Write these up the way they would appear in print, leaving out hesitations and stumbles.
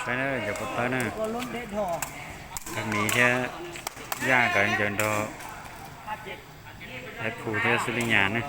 sai nữa giờ có tới nữa các mỹ thế ra cả anh chọn đó để phụ theo xử lý nhà nữa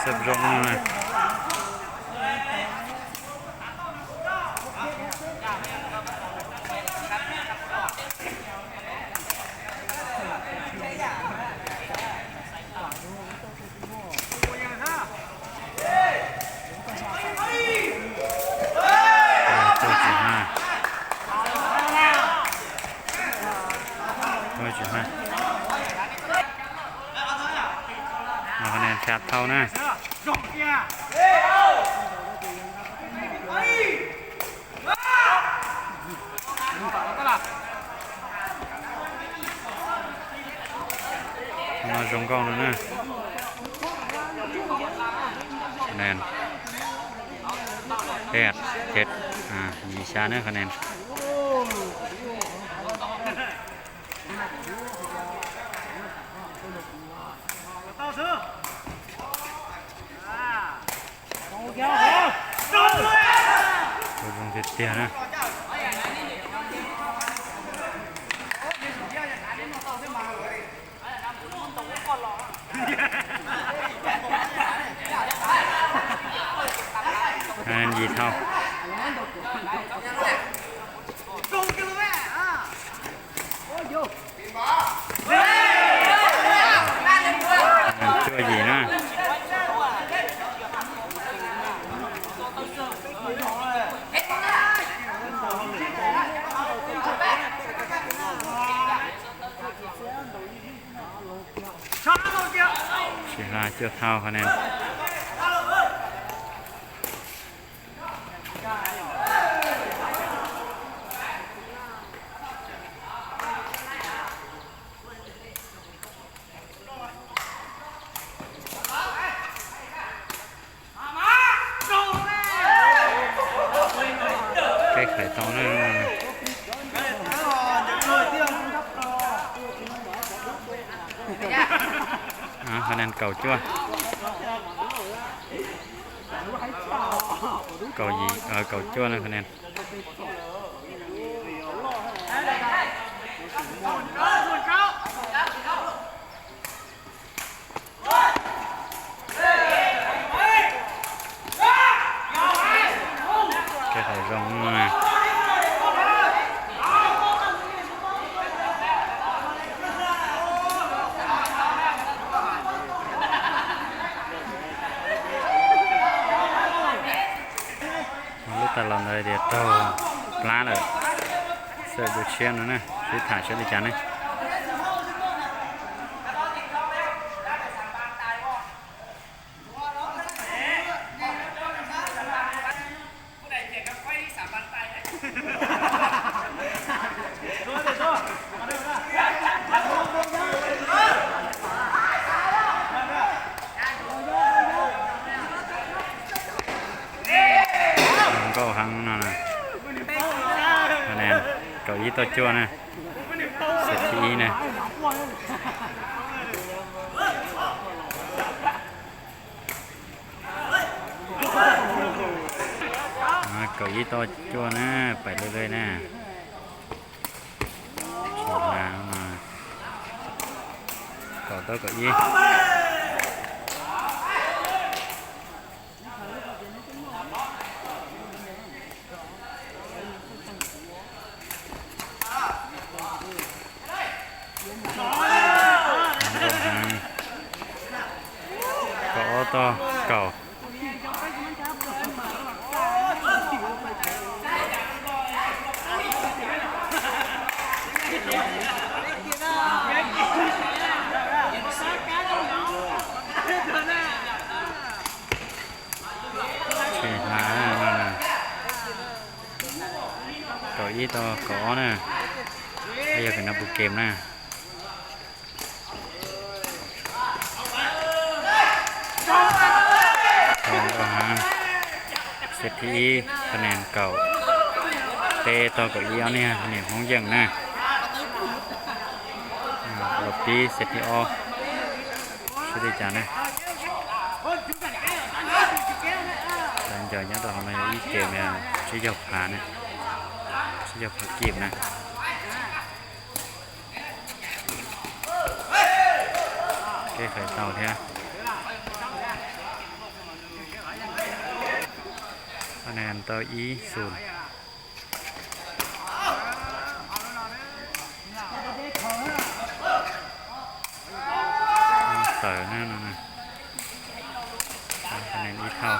sập rong nàyคะแนนชาร์จเท่านะมาชงกล้องแล้วนะคะแนน8-7มีชาเนอคะแนนตัวลงเตี้ยนะอันยีเท่าช่วยยีนะศิลาเชือกเท่าคะแนนใกล้ไข่ตองนั่นคะแนนเก่าจ้วเก่ายีเก่าจ้วนะคะแนนแค่ไข่ร้องมาตลอดเลยเดี๋ยวโตปลาเลยเสิร์ฟดูเชียนนะซื้อถ่ายเชิญดิจานนะก็ครั้งนั่นนะคะแนนเก้าอี้ตัวจ้วนะเศรษฐีนะเก้าอี้ตัวจ้วนะไปเรื่อยๆนะฉีดน้ำมาเก้าตัวเก้าอี้ต่อเก่าเก้าอี้ต่อเก่านะไม่อยากเป็นนักบุกเกมนะเศรษฐีคะแนนเก่าเตะต่อกับเลี้ยวเนี่ยคะแนนของยังนะหลบตีเศรษฐีออกช่วยจานนะ giờ nhớ đó hôm nay ý kèm sẽ dọc phá này sẽ dọc phá kịp này cái khởi tàu thế anh em tao ý sùn tờ nữa nè anh em ý thao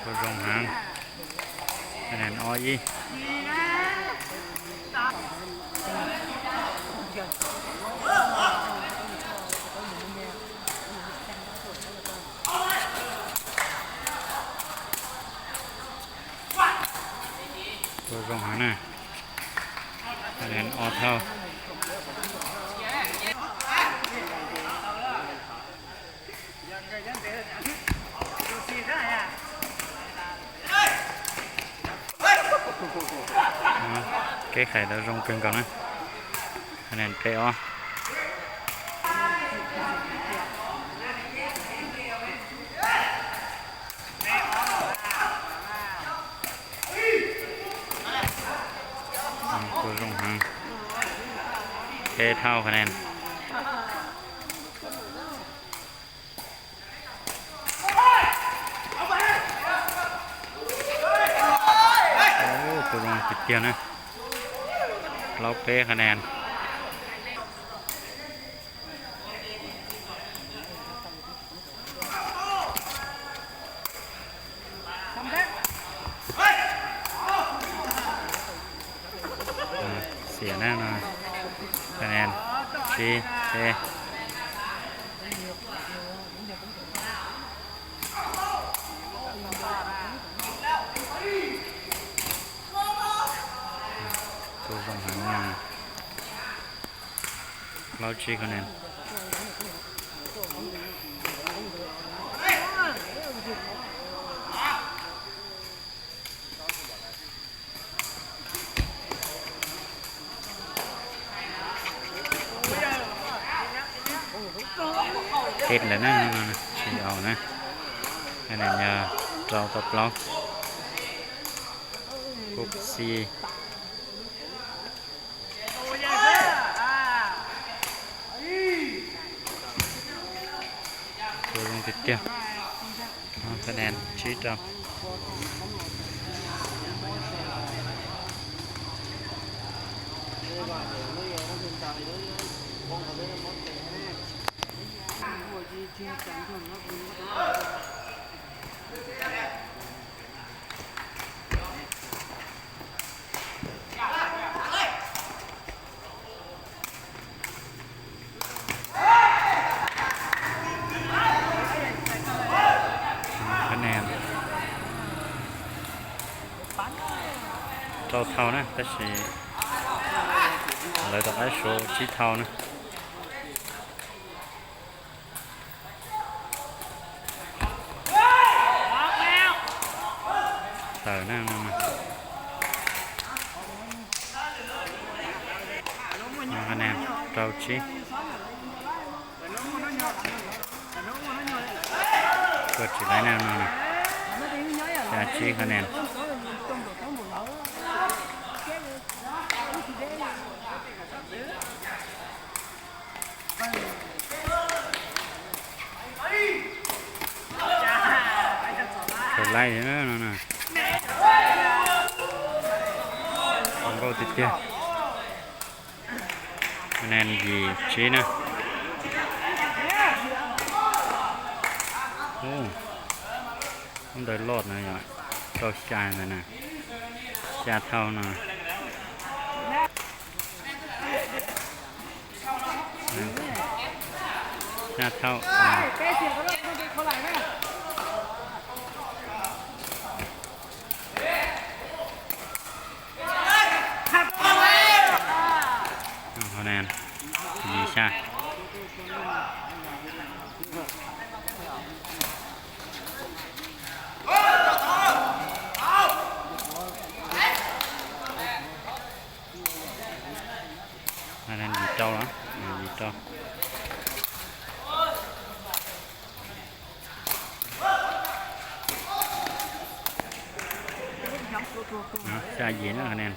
tôi rong hàng anh em oi ý tôi rong hàng nè anh em o thao cái khải đã rong cưng còn á anh em cây o tôi rong hàng cây thao anh em tôi rong thịt kia nữa lóc cáiคะแนนเสียแน่นอนคะแนนชีเจตัวสองหางมาเราชีคะแนนเก็ดเลยนะชีเอานะคะแนนยาเราตบล็อกคุกซีตัวลงติดเกี่ยวคะแนนชี้เราคะแนนเราเท่านะแต่ชีอะไรต่อไอ้โชว์ชี้เท่านะเต่าหน้ามาคะแนนเราชี้เปิดชี้ได้แน่นอนนะจะชี้คะแนนเปิดไล่เยอะนะผมก็ติดเยอะคะแนนดีชี้นะโอ้มันได้รอดนะอย่างเราจานเลยนะจานเท่านะจานเท่าคะแนนดีใช่ ค trâu đó gì trâu xa gì nữa anh em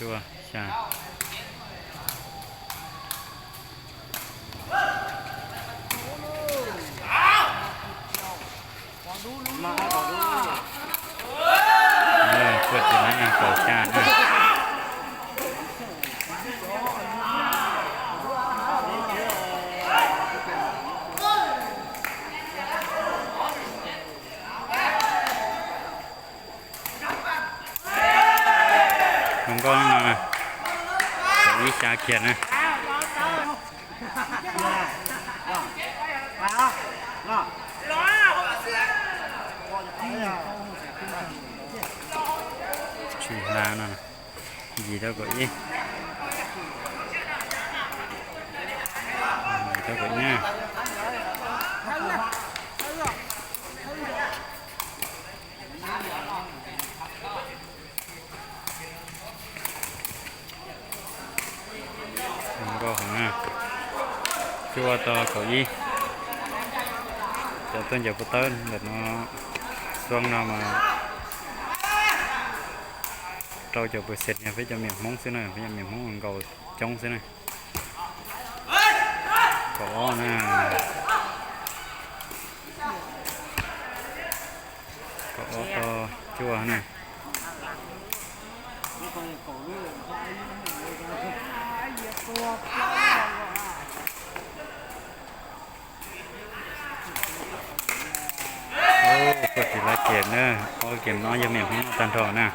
chưa xa quật thì lấy ăn cầu cha không có mà ý xa kiệt nè chỉ là nó gì đâu có gì đâu có nha không có không nha chưa to có gì cho tên giờ có tên để nó xuân nào mà trâu chờ bữa xịt nha phải cho miệng móng xíu này phải cho miệng móng cầu trống xíu này có nè có to chua nè ô có thì lá kiệt nữa ô kiệt nó cho miệng không tan thọ nè